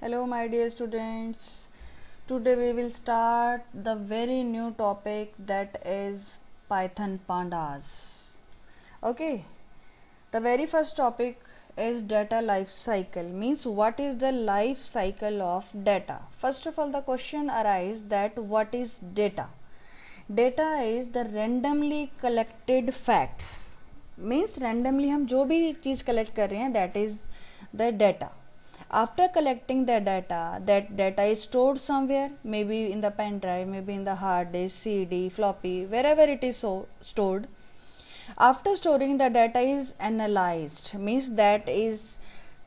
Hello my dear students. Today we will start the very new topic, that is Python pandas. Okay. The very first topic is data life cycle, means what is the life cycle of data. First of all, the question arises that what is data? Data is the randomly collected facts, means randomly हम जो भी चीज़ collect कर रहे हैं, that is the data. After collecting the data, that data is stored somewhere, maybe in the pen drive, maybe in the hard disk, CD, floppy, wherever it is stored. After storing, the data is analyzed, means that is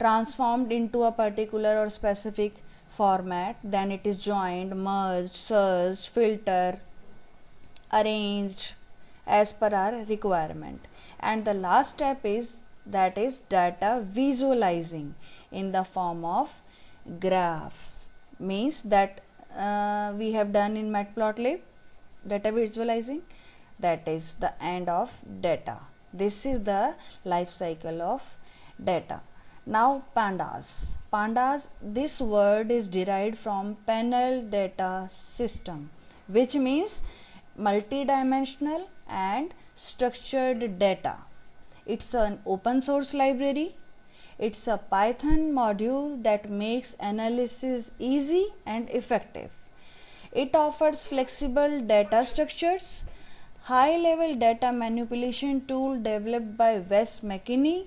transformed into a particular or specific format. Then it is joined, merged, searched, filtered, arranged as per our requirement. And the last step is, that is data visualizing in the form of graph, means that we have done in Matplotlib, data visualizing. That is the end of data. This is the life cycle of data. Now pandas, this word is derived from panel data system, which means multidimensional and structured data. It's an open source library. It's a Python module that makes analysis easy and effective. It offers flexible data structures, high-level data manipulation tool developed by Wes McKinney,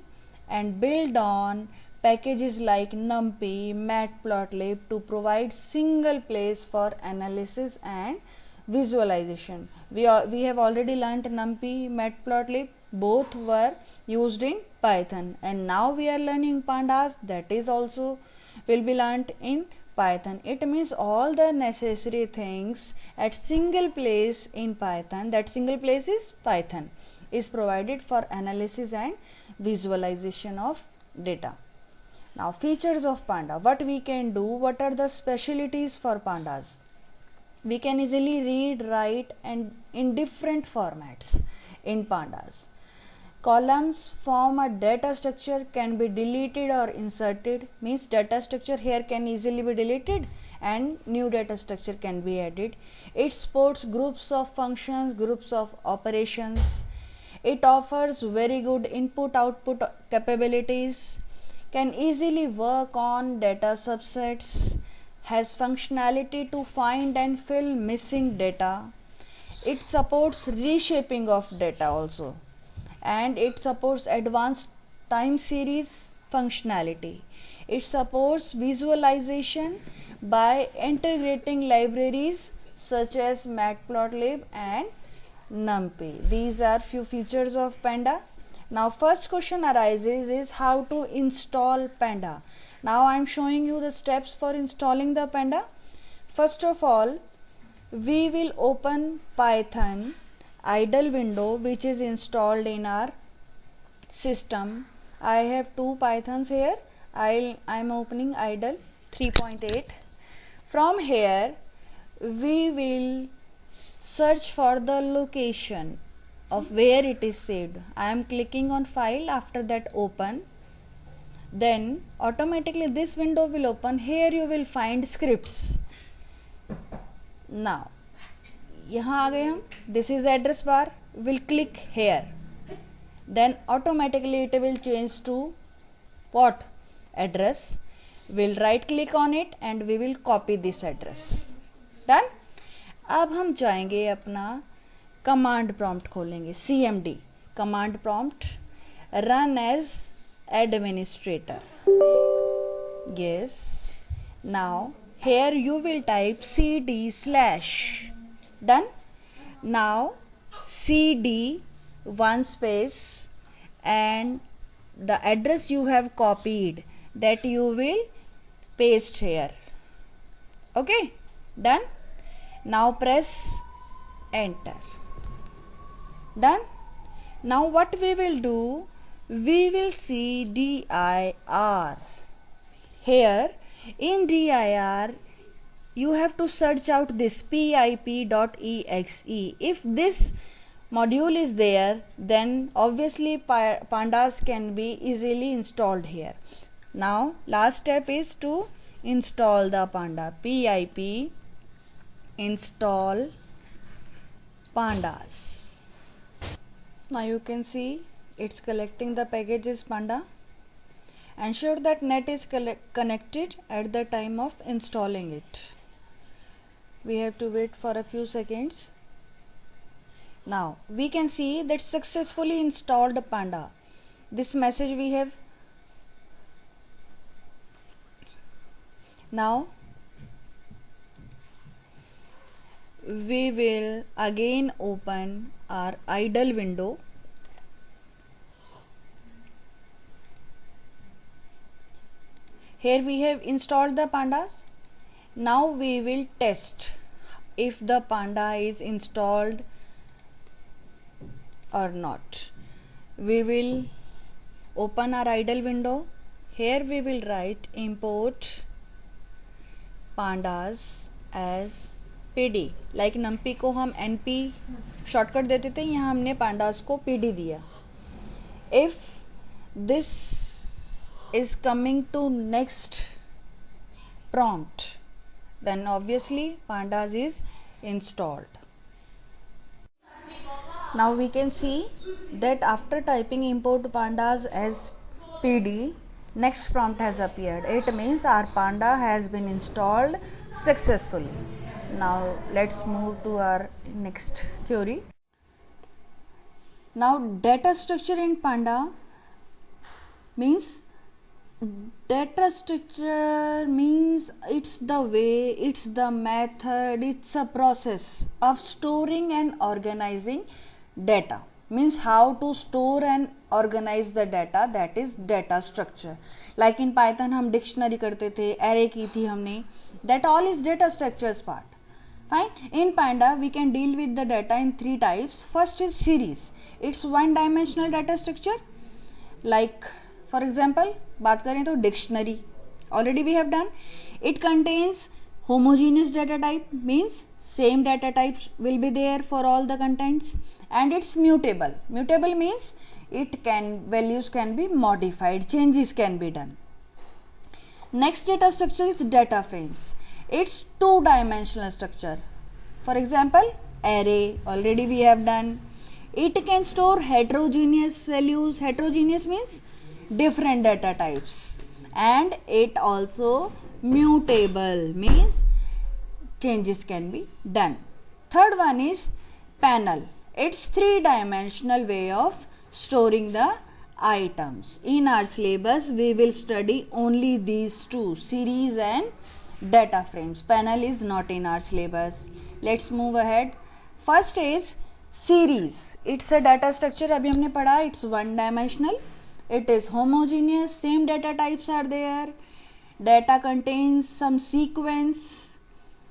and built on packages like NumPy, Matplotlib to provide single place for analysis and visualization. We have already learnt NumPy, Matplotlib, both were used in Python, and now we are learning pandas, that is also will be learnt in Python. It means all the necessary things at single place in Python, that single place is Python, is provided for analysis and visualization of data. Now features of panda, what we can do, what are the specialties for pandas? We can easily read, write and in different formats in pandas. Columns form a data structure, can be deleted or inserted, means data structure here can easily be deleted and new data structure can be added. It supports groups of functions, groups of operations. It offers very good input output capabilities, can easily work on data subsets, has functionality to find and fill missing data. It supports reshaping of data also, and it supports advanced time series functionality. It supports visualization by integrating libraries such as Matplotlib and NumPy. These are few features of Panda. Now first question arises is how to install Panda. Now I am showing you the steps for installing the Panda. First of all, we will open Python idle window which is installed in our system. I have two Pythons here. I am opening idle 3.8. From here we will search for the location of where it is saved. I am clicking on file, after that open. Then automatically this window will open. Here you will find scripts. Now यहाँ आ गए हम, this is the address bar, will click here, then automatically it will change to what address. We'll right click on it and we will copy this address. Done. अब हम जाएंगे अपना command prompt खोलेंगे, cmd command prompt, run as administrator. Yes. Now here you will type cd/. Done. Now cd one space and the address you have copied, that you will paste here. Okay, done. Now press enter. Done. Now what we will do, we will see dir. Here in dir you have to search out this pip.exe. If this module is there, then obviously pandas can be easily installed here. Now last step is to install the panda, pip install pandas. Now you can see it's collecting the packages panda. Ensure that net is connected at the time of installing it. We have to wait for a few seconds. Now we can see that successfully installed panda. This message we have. Now we will again open our idle window. Here we have installed the pandas. Now we will test if the panda is installed or not. We will open our idle window. Here we will write import pandas as pd. Like numpy को हम np shortcut देते थे, यहाँ हमने pandas को pd दिया. If this is coming to next prompt, then obviously pandas is installed. Now we can see that after typing import pandas as pd, next prompt has appeared. It means our panda has been installed successfully. Now let's move to our next theory. Now data structure in panda means it's the way, it's the method, it's a process of storing and organizing data. Means how to store and organize the data, that is data structure. Like in Python हम dictionary करते थे, array की थी हमने, that all is data structures part. Fine. In panda we can deal with the data in three types. First is series. It's one dimensional data structure. Like for example बात करें तो dictionary already we have done. It contains homogeneous data type, means same data types will be there for all the contents, and it's mutable. Mutable means values can be modified, changes can be done. Next data structure is data frames. It's two-dimensional structure. For example array already we have done. It can store heterogeneous values. Heterogeneous means different data types, and it also mutable means changes can be done. Third one is panel. It's three-dimensional way of storing the items. In our syllabus we will study only these two, series and data frames. Panel is not in our syllabus. Let's move ahead. First is series. It's a data structure, अभी हमने पढ़ा. It's one dimensional. It is homogeneous, same data types are there. Data contains some sequence.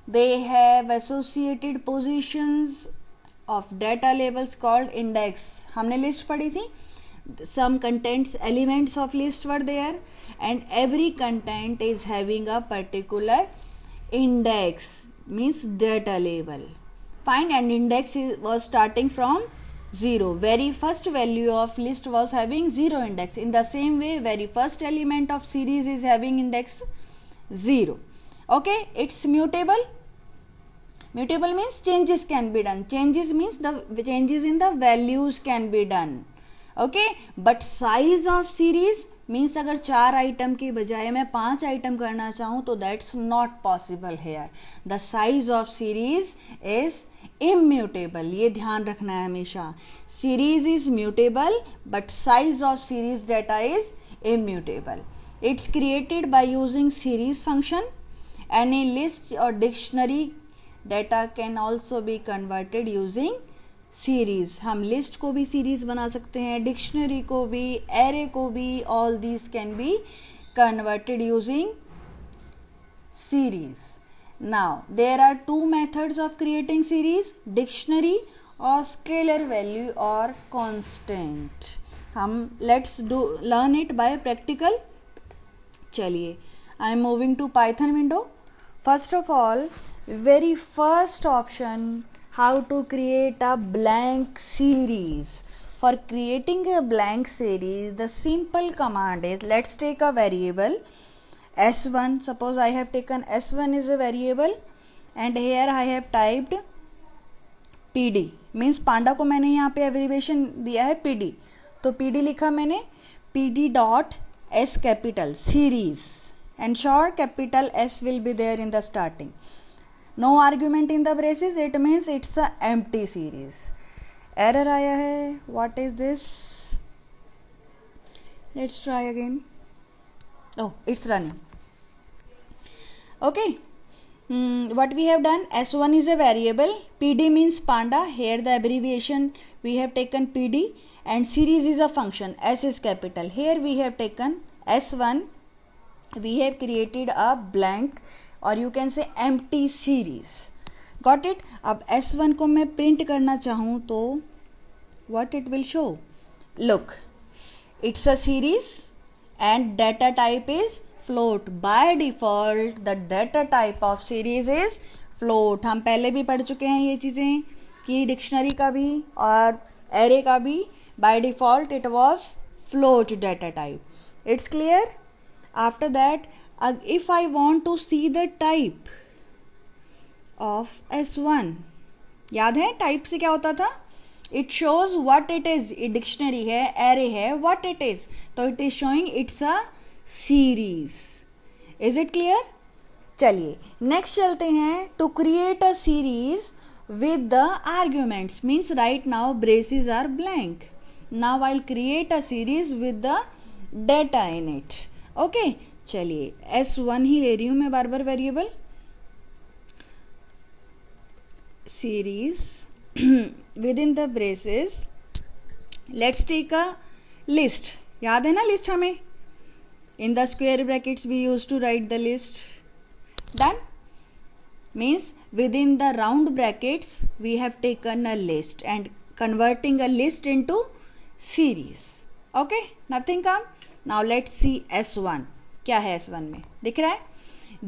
They have associated positions of data labels called index. हमने list पढ़ी थी. Some contents, elements of list were there, and every content is having a particular index, means data label. Fine. And index was starting from 0. Very first value of list was having 0 index. In the same way, very first element of series is having index 0. Okay, it's mutable. Mutable means changes can be done. Changes means the changes in the values can be done. Okay, but size of series means अगर 4 item की बजाय मैं 5 item करना चाहूँ तो that's not possible here. The size of series is immutable. ये ध्यान रखना है हमेशा. Series is mutable but size of series data is immutable. It's created by using series function. Any list or dictionary data can also be converted using series. हम list को भी series बना सकते हैं, डिक्शनरी को भी, एरे को भी. All these can be converted using series. Now there are two methods of creating series, dictionary और स्केलर वैल्यू और कांस्टेंट. हम let's do learn it by practical. चलिए, I am moving to Python window. First of all, very first option, how to create a blank series. For creating a blank series, the simple command is, let's take a variable S1. Suppose I have taken S1 is a variable and here I have typed PD. Means panda को मैंने यहाँ पे abbreviation दिया है PD, तो PD लिखा मैंने PD dot S capital series and sure capital S will be there in the starting. No argument in the braces, it means it's a empty series. Error आया है. What is this? Let's try again. Oh, it's running. Okay. What we have done, S1 is a variable, PD means panda, here the abbreviation we have taken PD, and series is a function, S is capital. Here we have taken S1, we have created a blank or you can say empty series. Got it? अब S1 को मैं print करना चाहूँ तो what it will show? Look, it's a series and data type is float. By default the data type of series is float. हम पहले भी पढ़ चुके हैं ये चीज़ें कि डिक्शनरी का भी और एरे का भी by default it was float data type. It's clear? After that, if I want to see the type of S1, याद है टाइप से क्या होता था? It shows what it is. ये डिक्शनरी है, एरे है, what it is. तो it is showing it's a series. Is it clear? चलिए नेक्स्ट चलते हैं. To create a series with the arguments means right now braces are blank. Now I'll create a series with the data in it. Okay, चलिए S1 ही ले रही हूं मैं बार बार variable. Series within the braces let's take a list. याद है ना list हमें? In the square brackets we used to write the list. Done? Means within the round brackets we have taken a list and converting a list into series. Okay, nothing come. Now let's see S1. क्या है S1 में? दिख रहा है?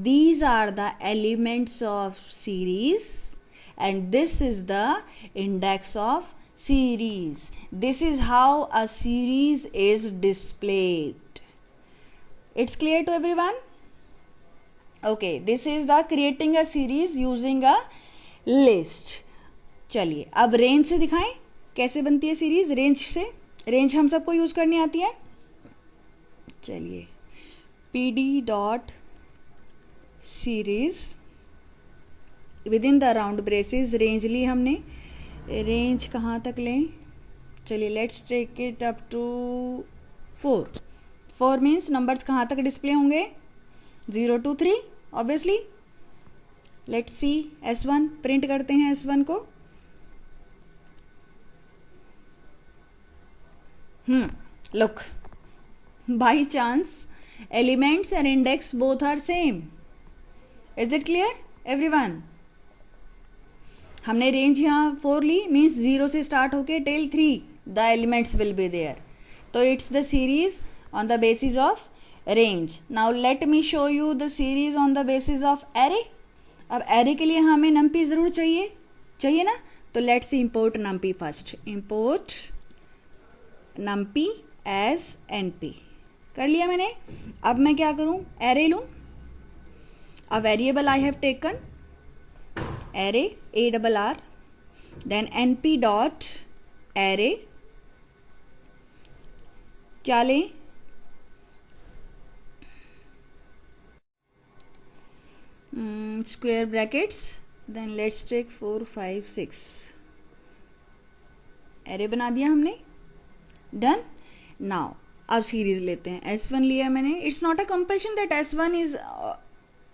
These are the elements of series and this is the index of series. This is how a series is displayed. It's clear to everyone? Okay, this is the creating a series using a list. चलिए अब range से दिखाएं कैसे बनती है series. Range से, range हम सबको यूज करनी आती है. चलिए PD dot series with in the round braces range ली हमने. रेंज कहाँ तक लें? चलिए let's take it up to 4. 4 means numbers कहाँ तक डिस्प्ले होंगे? 0 to 3 obviously. Let's see S1. Print करते हैं S1 को. Look, by chance elements and index both are same. Is it clear everyone? हमने रेंज यहाँ 4 ली मीन्स 0 से स्टार्ट होके till 3 the elements will be there. तो it's the series on the basis of range. Now let me show you the series on the basis of array. अब array के लिए हमें numpy जरूर चाहिए ना. तो let's import numpy first. Import numpy as np कर लिया मैंने. अब मैं क्या करूं? array लूं. a variable I have taken array ARR then np dot array क्या लें? Square brackets then let's take 4 5 6 array बना दिया हमने. डन. नाउ अब सीरीज लेते हैं. S1 लिया मैंने. It's not a compulsion that S1 is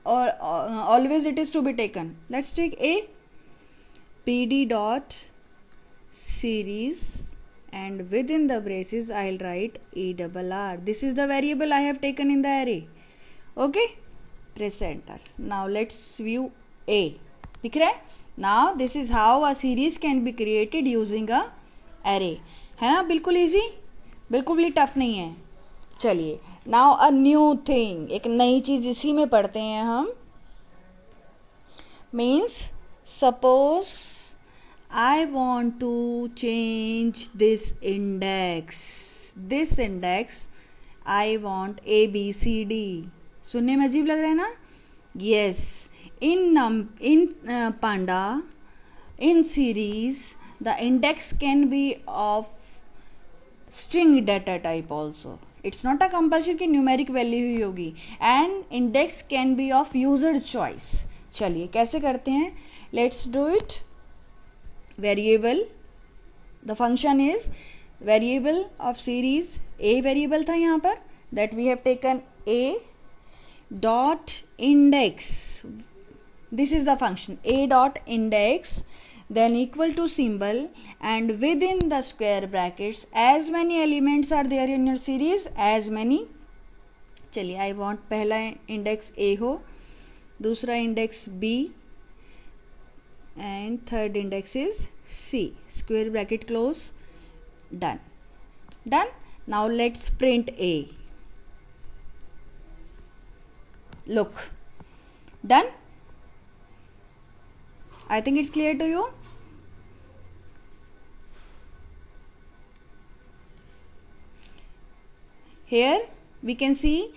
always it is to be taken. Let's take A. PD dot series and within the braces I'll write ARR. This is the variable I have taken in the array. Okay, press enter. Now let's view A. दिख रहा है? Now this is how a series can be created using a array. है ना? बिल्कुल easy, बिल्कुल भी tough नहीं है. चलिए नाउ अ न्यू थिंग, एक नई चीज इसी में पढ़ते हैं हम. Means suppose I want to change this index I want ABCD. सुनने में अजीब लग रहा है ना? Yes, in Panda, in series the index can be of string data type also. It's not a compulsion कि numeric value ही होगी. And index can be of user choice. चलिए कैसे करते हैं? Let's do it. Variable, the function is variable of series. A variable था यहाँ पर, that we have taken a dot index. This is the function a dot index, then equal to symbol, and within the square brackets as many elements are there in your series, as many. चलिए I want पहला index A हो, दूसरा index B and third index is C. Square bracket close. Done. Done. Now let's print A. Look. Done. I think it's clear to you. Here we can see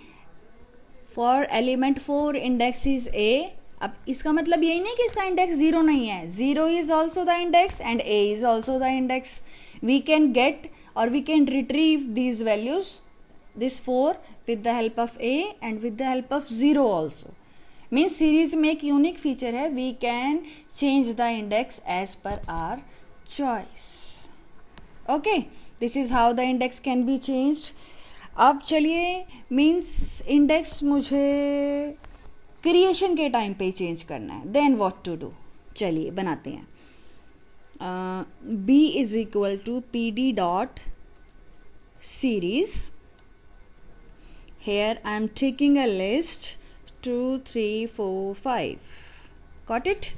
for element 4 index is A. अब इसका मतलब यही नहीं कि इसका index 0 नहीं है. 0 is also the index and A is also the index. We can get or we can retrieve these values, this 4, with the help of A and with the help of 0 also. Means series में एक unique feature है, we can change the index as per our choice. Okay, this is how the index can be changed. अब चलिए means index मुझे creation के time पे change करना है, देन व्हाट टू डू. चलिए बनाते हैं. b is equal to P D dot series. Here I am taking a list 2 3 4 5. Got it?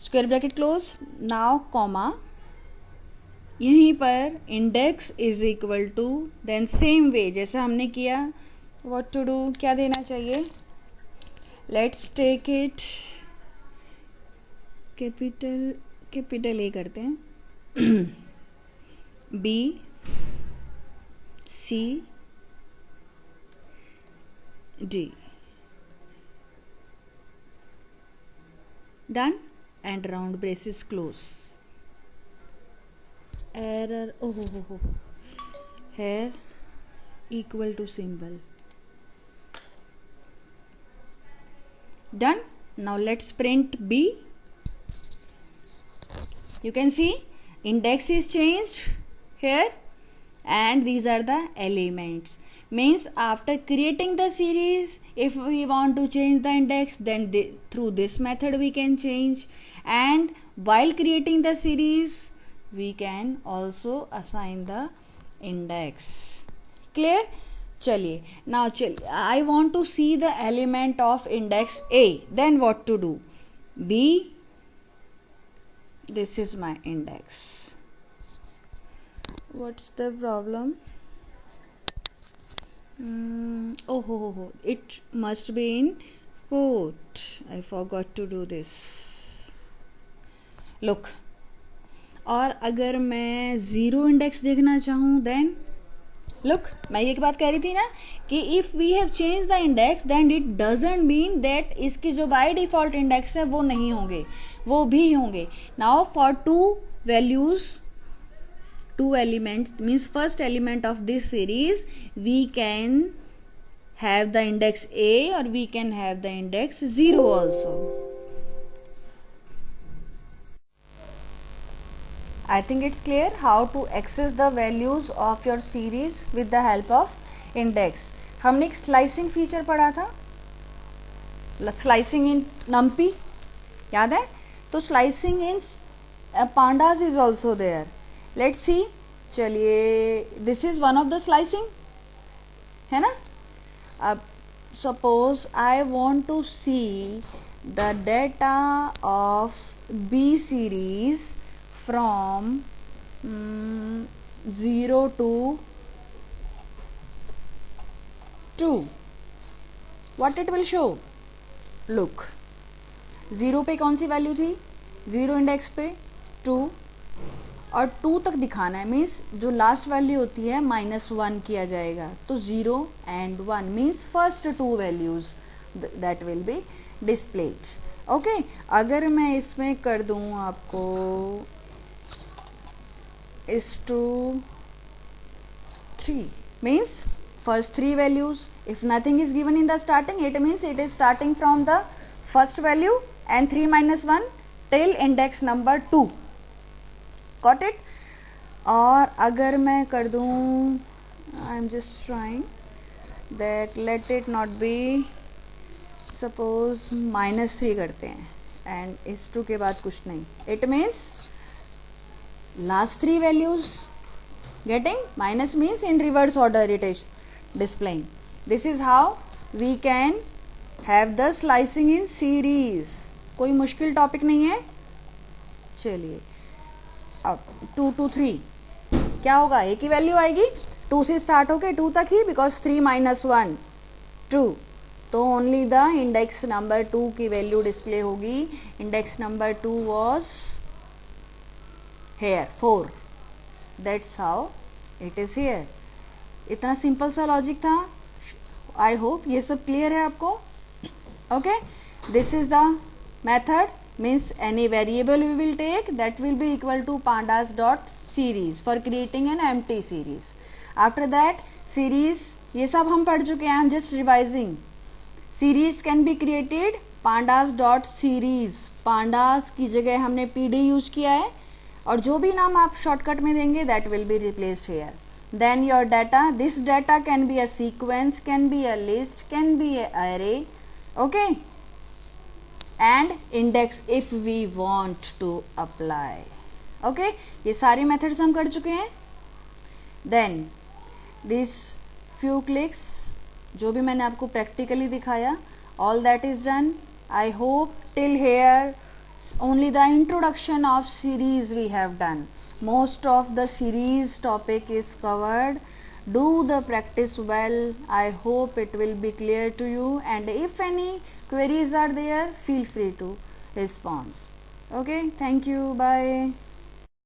Square bracket close. Now comma. यहीं पर index is equal to, then same way जैसा हमने किया, what to do, क्या देना चाहिए? Let's take it capital A करते हैं. B C D. Done. And round braces close. Error. Oh. Here equal to symbol. Done. Now let's print B. You can see index is changed here and these are the elements. Means after creating the series, if we want to change the index, then through this method we can change, and while creating the series we can also assign the index. Clear? चलिए now I want to see the element of index A. Then what to do? B, this is my index. What's the problem? It must be in quote. I forgot to do this. Look. और अगर मैं zero index देखना चाहूँ then look, मैं ये बात कह रही थी ना कि if we have change the index then it doesn't mean that इसके जो बाय डिफ़ॉल्ट इंडेक्स है वो नहीं होंगे, वो भी होंगे. Now for two values, two elements, means first element of this series, we can have the index A or we can have the index 0 also. I think it's clear how to access the values of your series with the help of index. हमने एक slicing feature पढ़ा था, slicing in numpy, याद है? तो slicing in pandas is also there. Let's see. चलिए this is one of the slicing, है ना? अब suppose I want to see the data of B series from 0 to 2. What it will show? Look, 0 पे कौन सी value थी? 0 index पे 2, और 2 तक दिखाना है, मीन्स जो लास्ट वैल्यू होती है -1 किया जाएगा, तो 0 and 1 means first 2 values that will be displayed. Okay, अगर मैं इसमें कर दूं आपको is to 3 means first 3 values. If nothing is given in the starting, it means it is starting from the first value and 3 minus 1 till index number 2. Got it? और अगर मैं कर दूं, I am just trying that let it not be, suppose -3 करते हैं and is 2 के बाद कुछ नहीं, it means last 3 values getting minus means in reverse order it is displaying. This is how we can have the slicing in series. कोई मुश्किल topic नहीं है। चलिए अब 2 to 3 क्या होगा, एक ही वैल्यू आएगी, 2 से स्टार्ट होके 2 तक ही, बिकॉज 3 minus 1 2, तो ओनली द इंडेक्स नंबर 2 की वैल्यू डिस्प्ले होगी। Index number 2 was here 4, that's how it is here। इतना सिंपल सा लॉजिक था। आई होप ये सब क्लियर है आपको। Okay, this is the method, means any variable we will take that will be equal to pandas dot series for creating an empty series. After that series ये सब हम पढ़ चुके हैं, I am just revising. Series can be created pandas dot series, pandas की जगह हमने pd use किया है, और जो भी नाम आप शॉर्टकट में देंगे that will be replaced here. Then your data, this data can be a sequence, can be a list, can be a array, okay, and index if we want to apply. Okay, ये सारी methods हम कर चुके हैं। Then this few clicks जो भी मैंने आपको प्रैक्टिकली दिखाया, all that is done. I hope till here only the introduction of series we have done. Most of the series topic is covered. Do the practice well. I hope it will be clear to you, and if any queries are there, feel free to respond. Okay, thank you, bye.